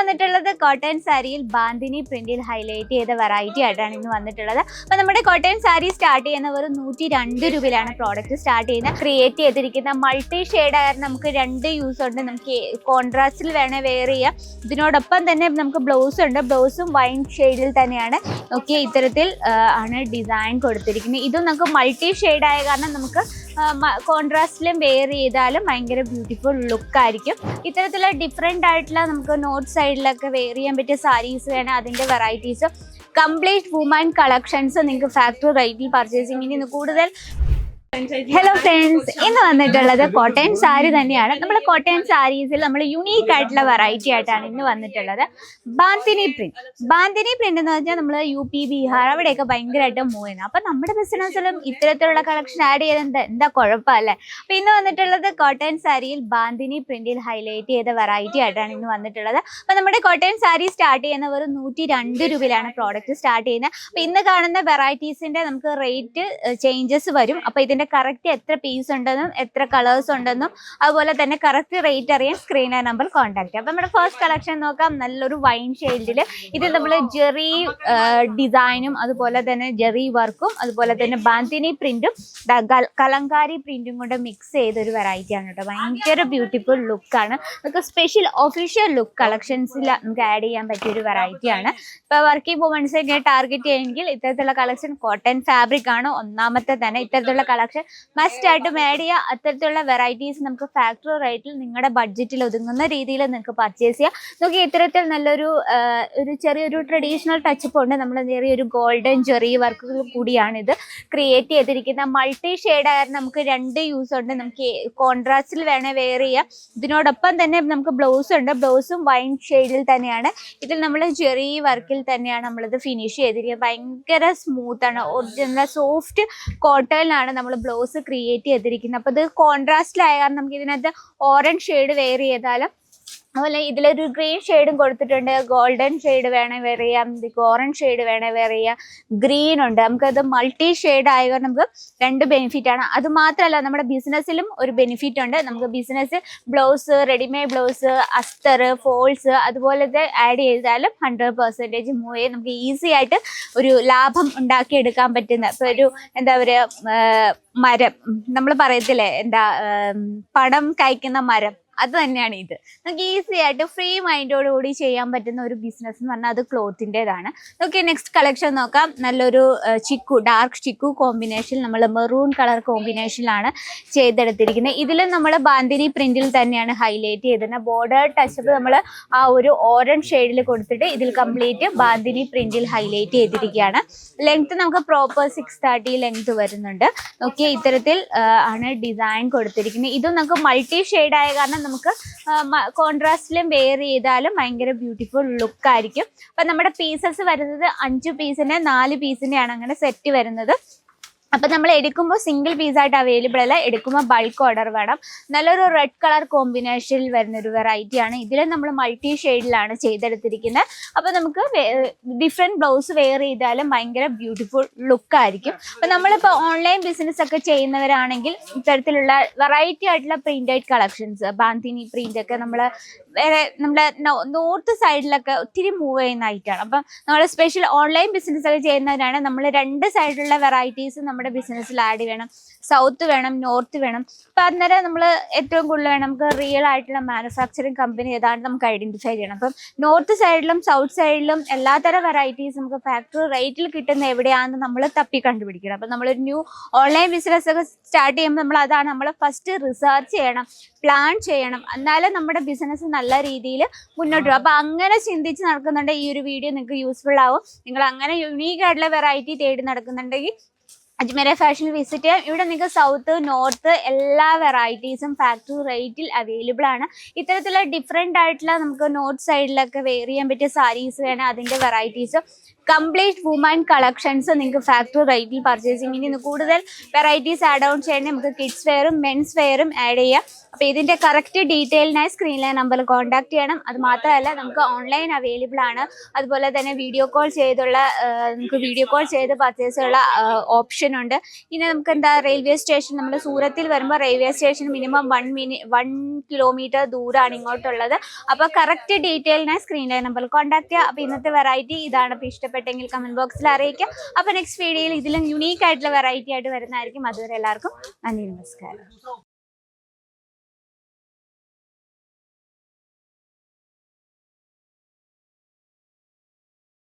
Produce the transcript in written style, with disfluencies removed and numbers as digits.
വന്നിട്ടുള്ളത് കോട്ടൺ സാരിയിൽ ബാന്തിനി പ്രിന്റിൽ ഹൈലൈറ്റ് ചെയ്ത വെറൈറ്റി ആയിട്ടാണ് ഇന്ന് വന്നിട്ടുള്ളത്. അപ്പോൾ നമ്മുടെ കോട്ടൺ സാരി സ്റ്റാർട്ട് ചെയ്യുന്ന വെറും 102 രൂപയിലാണ് പ്രോഡക്റ്റ് സ്റ്റാർട്ട് ചെയ്യുന്നത്. ക്രിയേറ്റ് ചെയ്തിരിക്കുന്ന മൾട്ടി ഷെയ്ഡ് ആയിരുന്നു. നമുക്ക് രണ്ട് യൂസ് ഉണ്ട്. നമുക്ക് കോൺട്രാസ്റ്റിൽ വേണേൽ വെയർ ചെയ്യാം. ഇതിനോടൊപ്പം തന്നെ നമുക്ക് ബ്ലൗസ് ഉണ്ട്. ബ്ലൗസും വൈൻ ഷെയ്ഡിൽ തന്നെയാണ്. ഓക്കെ, ഇത്തരത്തിൽ ആണ് ഡിസൈൻ കൊടുത്തിരിക്കുന്നത്. ഇതും നമുക്ക് മൾട്ടി ഷെയ്ഡ് ആയ കാരണം നമുക്ക് കോൺട്രാസ്റ്റിലും വെയർ ചെയ്താലും ഭയങ്കര ബ്യൂട്ടിഫുൾ ലുക്കായിരിക്കും. ഇത്തരത്തിലുള്ള ഡിഫറെൻ്റ് ആയിട്ടുള്ള നമുക്ക് നോർത്ത് സൈഡിലൊക്കെ വെയർ ചെയ്യാൻ പറ്റിയ സാരീസ് വേണം. അതിൻ്റെ വെറൈറ്റീസ് കംപ്ലീറ്റ് വുമൺ കളക്ഷൻസ് നിങ്ങൾക്ക് ഫാക്ടറി റേറ്റിൽ പർച്ചേസിങ്ങിന് ഇന്ന് കൂടുതൽ. ഹലോ ഫ്രണ്ട്സ്, ഇന്ന് വന്നിട്ടുള്ളത് കോട്ടൺ സാരി തന്നെയാണ്. നമ്മുടെ കോട്ടൺ സാരീസിൽ നമ്മൾ യുണീക്ക് ആയിട്ടുള്ള വെറൈറ്റി ആയിട്ടാണ് ഇന്ന് വന്നിട്ടുള്ളത്. ബാന്തിനി പ്രിന്റ്. ബാന്തിനി പ്രിന്റ് എന്ന് വെച്ചാൽ നമ്മൾ UP, ബീഹാർ അവിടെയൊക്കെ ഭയങ്കരമായിട്ട് മൂവ് ചെയ്യുന്നത്. അപ്പം നമ്മുടെ ബിസിനസ്സിലും ഇത്തരത്തിലുള്ള കളക്ഷൻ ആഡ് ചെയ്ത് എന്താ കുഴപ്പമല്ലേ? അപ്പം ഇന്ന് വന്നിട്ടുള്ളത് കോട്ടൺ സാരിയിൽ ബാന്തിനി പ്രിന്റിൽ ഹൈലൈറ്റ് ചെയ്ത വെറൈറ്റി ആയിട്ടാണ് ഇന്ന് വന്നിട്ടുള്ളത്. അപ്പം നമ്മുടെ കോട്ടൺ സാരി സ്റ്റാർട്ട് ചെയ്യുന്ന വെറും 102 രൂപയിലാണ് പ്രോഡക്റ്റ് സ്റ്റാർട്ട് ചെയ്യുന്നത്. അപ്പം ഇന്ന് കാണുന്ന വെറൈറ്റീസിന്റെ നമുക്ക് റേറ്റ് ചേഞ്ചസ് വരും. അപ്പം ഇതിന്റെ കറക്റ്റ് എത്ര പീസ് ഉണ്ടെന്നും എത്ര കളേഴ്സ് ഉണ്ടെന്നും അതുപോലെ തന്നെ കറക്റ്റ് റേറ്റ് അറിയാൻ സ്ക്രീനിലെ നമ്പർ കോൺടാക്ട് ചെയ്യാം. അപ്പം നമ്മുടെ ഫസ്റ്റ് കളക്ഷൻ നോക്കാം. നല്ലൊരു വൈൻ ഷെയ്ഡിൽ ഇത് നമ്മൾ ജെറി ഡിസൈനും അതുപോലെ തന്നെ ജെറി വർക്കും അതുപോലെ തന്നെ ബാന്തിനി പ്രിന്റും കലങ്കാരി പ്രിന്റും കൊണ്ട് മിക്സ് ചെയ്തൊരു വെറൈറ്റി ആണ് കേട്ടോ. ഭയങ്കര ബ്യൂട്ടിഫുൾ ലുക്കാണ്. നമുക്ക് സ്പെഷ്യൽ ഒഫീഷ്യൽ ലുക്ക് കളക്ഷൻസിൽ നമുക്ക് ആഡ് ചെയ്യാൻ പറ്റിയ ഒരു വെറൈറ്റി ആണ്. ഇപ്പോൾ വർക്കിംഗ് വുമൻസിനെ ടാർഗറ്റ് ചെയ്യുമെങ്കിൽ ഇത്തരത്തിലുള്ള കളക്ഷൻ കോട്ടൺ ഫാബ്രിക് ആണ് ഒന്നാമത്തെ തന്നെ. ഇത്തരത്തിലുള്ള കളക്ഷൻ മസ്റ്റ് ആയിട്ടും ആഡ് ചെയ്യുക. അത്തരത്തിലുള്ള വെറൈറ്റീസ് നമുക്ക് ഫാക്ടറി റേറ്റിൽ നിങ്ങളുടെ ബഡ്ജറ്റിൽ ഒതുങ്ങുന്ന രീതിയിൽ നിങ്ങൾക്ക് പർച്ചേസ് ചെയ്യാം. നമുക്ക് ഇത്തരത്തിൽ നല്ലൊരു ചെറിയൊരു ട്രഡീഷണൽ ടച്ചപ്പ് ഉണ്ട്. നമ്മൾ ചെറിയൊരു ഗോൾഡൻ ജെറി വർക്കുകൾ കൂടിയാണ് ഇത് ക്രിയേറ്റ് ചെയ്തിരിക്കുന്ന. മൾട്ടി ഷെയ്ഡ് ആയിരുന്നു. നമുക്ക് രണ്ട് യൂസ് ഉണ്ട്. നമുക്ക് കോൺട്രാസ്റ്റിൽ വേണേൽ വെയർ ചെയ്യാം. ഇതിനോടൊപ്പം തന്നെ നമുക്ക് ബ്ലൗസ് ഉണ്ട്. ബ്ലൗസും വൈൻ ഷെയ്ഡിൽ തന്നെയാണ്. ഇതിൽ നമ്മൾ ജെറി വർക്കിൽ തന്നെയാണ് നമ്മളിത് ഫിനിഷ് ചെയ്തിരിക്കുന്നത്. ഭയങ്കര സ്മൂത്താണ്. ഒറിജിനൽ സോഫ്റ്റ് കോട്ടണിലാണ് നമ്മൾ ബ്ലൗസ് ക്രിയേറ്റ് ചെയ്തിരിക്കുന്നത്. അപ്പോൾ ഇത് കോൺട്രാസ്റ്റിലായ കാരണം നമുക്ക് ഇതിനകത്ത് ഓറഞ്ച് ഷെയ്ഡ് വെയർ ചെയ്താലും അതുപോലെ ഇതിലൊരു ഗ്രീൻ ഷെയ്ഡും കൊടുത്തിട്ടുണ്ട്. ഗോൾഡൻ ഷെയ്ഡ് വേണേൽ വെയർ ചെയ്യാം. ഓറഞ്ച് ഷെയ്ഡ് വേണേൽ വെയർ ചെയ്യാം. ഗ്രീൻ ഉണ്ട്. നമുക്കത് മൾട്ടി ഷെയ്ഡ് ആയ കാരണം നമുക്ക് രണ്ട് ബെനിഫിറ്റ് ആണ്. അത് മാത്രമല്ല നമ്മുടെ ബിസിനസ്സിലും ഒരു ബെനിഫിറ്റ് ഉണ്ട്. നമുക്ക് ബിസിനസ് ബ്ലൗസ്, റെഡിമെയ്ഡ് ബ്ലൗസ്, അസ്തർ, ഫോൾസ് അതുപോലത്തെ ആഡ് ചെയ്താലും 100% മൂവ് ചെയ്ത് നമുക്ക് ഈസി ആയിട്ട് ഒരു ലാഭം ഉണ്ടാക്കിയെടുക്കാൻ പറ്റുന്ന. ഇപ്പോൾ ഒരു എന്താ പറയുക, മരം നമ്മൾ പറയത്തില്ലേ, പണം കായ്ക്കുന്ന മരം, അത് തന്നെയാണ് ഇത്. നമുക്ക് ഈസി ആയിട്ട് ഫ്രീ മൈൻഡോടുകൂടി ചെയ്യാൻ പറ്റുന്ന ഒരു ബിസിനസ് എന്ന് പറഞ്ഞാൽ അത് ക്ലോത്തിൻ്റെതാണ്. ഓക്കെ, നെക്സ്റ്റ് കളക്ഷൻ നോക്കാം. നല്ലൊരു ഡാർക്ക് ചിക്കു കോമ്പിനേഷൻ, നമ്മൾ മെറൂൺ കളർ കോമ്പിനേഷനിലാണ് ചെയ്തെടുത്തിരിക്കുന്നത്. ഇതിൽ നമ്മൾ ബാന്തിനി പ്രിന്റിൽ തന്നെയാണ് ഹൈലൈറ്റ് ചെയ്തിരുന്നത്. ബോർഡർ ടച്ചപ്പ് നമ്മൾ ആ ഒരു ഓറഞ്ച് ഷെയ്ഡിൽ കൊടുത്തിട്ട് ഇതിൽ കംപ്ലീറ്റ് ബാന്തിനി പ്രിന്റിൽ ഹൈലൈറ്റ് ചെയ്തിരിക്കുകയാണ്. ലെങ്ത് നമുക്ക് പ്രോപ്പർ 630 ലെങ്ത് വരുന്നുണ്ട്. ഓക്കെ, ഇത്തരത്തിൽ ആണ് ഡിസൈൻ കൊടുത്തിരിക്കുന്നത്. ഇതും നമുക്ക് മൾട്ടി ഷെയ്ഡ് ആയ കാരണം നമുക്ക് കോൺട്രാസ്റ്റിലും വെയർ ചെയ്താലും ഭയങ്കര ബ്യൂട്ടിഫുൾ ലുക്കായിരിക്കും. അപ്പം നമ്മുടെ പീസസ് വരുന്നത് 5 പീസിൻ്റെ 4 പീസിൻ്റെയാണ് അങ്ങനെ സെറ്റ് വരുന്നത്. അപ്പം നമ്മൾ എടുക്കുമ്പോൾ സിംഗിൾ പീസായിട്ട് അവൈലബിൾ അല്ല, എടുക്കുമ്പോൾ ബൾക്ക് ഓർഡർ വേണം. നല്ലൊരു റെഡ് കളർ കോമ്പിനേഷനിൽ വരുന്നൊരു വെറൈറ്റിയാണ്. ഇതിൽ നമ്മൾ മൾട്ടി ഷെയ്ഡിലാണ് ചെയ്തെടുത്തിരിക്കുന്നത്. അപ്പോൾ നമുക്ക് ഡിഫറെൻറ്റ് ബ്ലൗസ് വെയർ ചെയ്താലും ഭയങ്കര ബ്യൂട്ടിഫുൾ ലുക്കായിരിക്കും. അപ്പം നമ്മളിപ്പോൾ ഓൺലൈൻ ബിസിനസ് ഒക്കെ ചെയ്യുന്നവരാണെങ്കിൽ ഇത്തരത്തിലുള്ള വെറൈറ്റി ആയിട്ടുള്ള പ്രിന്റഡ് കളക്ഷൻസ്, ബാന്തിനി പ്രിന്റ് ഒക്കെ നമ്മൾ വേറെ നമ്മുടെ നോർത്ത് സൈഡിലൊക്കെ ഒത്തിരി മൂവ് ചെയ്യുന്ന ഐറ്റമാണ്. അപ്പം നമ്മൾ സ്പെഷ്യൽ ഓൺലൈൻ ബിസിനസ് ഒക്കെ ചെയ്യുന്നവരാണ് നമ്മൾ രണ്ട് സൈഡിലുള്ള വെറൈറ്റീസ് നമ്മുടെ ബിസിനസ്സിൽ ആഡ് വേണം. സൗത്ത് വേണം, നോർത്ത് വേണം. അപ്പം അന്നേരം നമ്മൾ ഏറ്റവും കൂടുതൽ വേണം നമുക്ക് റിയൽ ആയിട്ടുള്ള മാനുഫാക്ചറിങ് കമ്പനി ഏതാണ് നമുക്ക് ഐഡന്റിഫൈ ചെയ്യണം. അപ്പം നോർത്ത് സൈഡിലും സൗത്ത് സൈഡിലും എല്ലാത്തരം വെറൈറ്റീസ് നമുക്ക് ഫാക്ടറി റേറ്റിൽ കിട്ടുന്ന എവിടെയാണെന്ന് നമ്മൾ തപ്പി കണ്ടുപിടിക്കണം. അപ്പം നമ്മളൊരു ന്യൂ ഓൺലൈൻ ബിസിനസ് ഒക്കെ സ്റ്റാർട്ട് ചെയ്യുമ്പോൾ നമ്മൾ ഫസ്റ്റ് റിസർച്ച് ചെയ്യണം, പ്ലാൻ ചെയ്യണം. എന്നാലും നമ്മുടെ ബിസിനസ് നല്ല രീതിയിൽ മുന്നോട്ട് പോകും. അപ്പം അങ്ങനെ ചിന്തിച്ച് നടക്കുന്നുണ്ടെങ്കിൽ ഈ ഒരു വീഡിയോ നിങ്ങൾക്ക് യൂസ്ഫുൾ ആവും. നിങ്ങൾ അങ്ങനെ യുണീക്ക് ആയിട്ടുള്ള വെറൈറ്റി തേടി നടക്കുന്നുണ്ടെങ്കിൽ അജ്മീർ ഫാഷനിൽ വിസിറ്റ് ചെയ്യാം. ഇവിടെ നിങ്ങൾക്ക് സൗത്ത്, നോർത്ത് എല്ലാ വെറൈറ്റീസും ഫാക്ടറി റേറ്റിൽ അവൈലബിൾ ആണ്. ഇത്തരത്തിലുള്ള ഡിഫറെൻ്റ് ആയിട്ടുള്ള നമുക്ക് നോർത്ത് സൈഡിലൊക്കെ വെയർ ചെയ്യാൻ പറ്റിയ സാരീസ് വേണം. അതിൻ്റെ വെറൈറ്റീസ് കംപ്ലീറ്റ് വുമൺ കളക്ഷൻസ് നിങ്ങൾക്ക് ഫാക്ടറി റേറ്റിൽ പർച്ചേസിങ്ങിന് ഇന്ന് കൂടുതൽ വെറൈറ്റീസ് ആഡ് ഓൺ ചെയ്യണമെങ്കിൽ നമുക്ക് കിഡ്സ് വെയറും മെൻസ് വെയറും ആഡ് ചെയ്യാം. അപ്പോൾ ഇതിൻ്റെ കറക്റ്റ് ഡീറ്റെയിലിനായി സ്ക്രീനിലെ നമ്പറിൽ കോൺടാക്ട് ചെയ്യണം. അത് മാത്രമല്ല നമുക്ക് ഓൺലൈൻ അവൈലബിൾ ആണ്. അതുപോലെ തന്നെ വീഡിയോ കോൾ ചെയ്ത് പർച്ചേസുള്ള ഓപ്ഷൻ ഓപ്ഷൻ ഉണ്ട്. ഇനി നമുക്ക് എന്താ റെയിൽവേ സ്റ്റേഷൻ, നമ്മൾ സൂറത്തിൽ വരുമ്പോൾ റെയിൽവേ സ്റ്റേഷൻ മിനിമം 1 കിലോമീറ്റർ ദൂരമാണ് ഇങ്ങോട്ടുള്ളത്. അപ്പോൾ കറക്റ്റ് ഡീറ്റെയിലിനായി സ്ക്രീനിലെ നമ്പറിൽ കോൺടാക്ട് ചെയ്യുക. അപ്പോൾ ഇന്നത്തെ വെറൈറ്റി ഇതാണ്. അപ്പോൾ ഇഷ്ടപ്പെട്ടെങ്കിൽ കമന്റ് ബോക്സിൽ അറിയിക്കുക. അപ്പോൾ നെക്സ്റ്റ് വീഡിയോയിൽ ഇതിലും യുണീക്ക് ആയിട്ടുള്ള വെറൈറ്റി ആയിട്ട് വരുന്നതായിരിക്കും. അതുവരെ എല്ലാവർക്കും നന്ദി, നമസ്കാരം.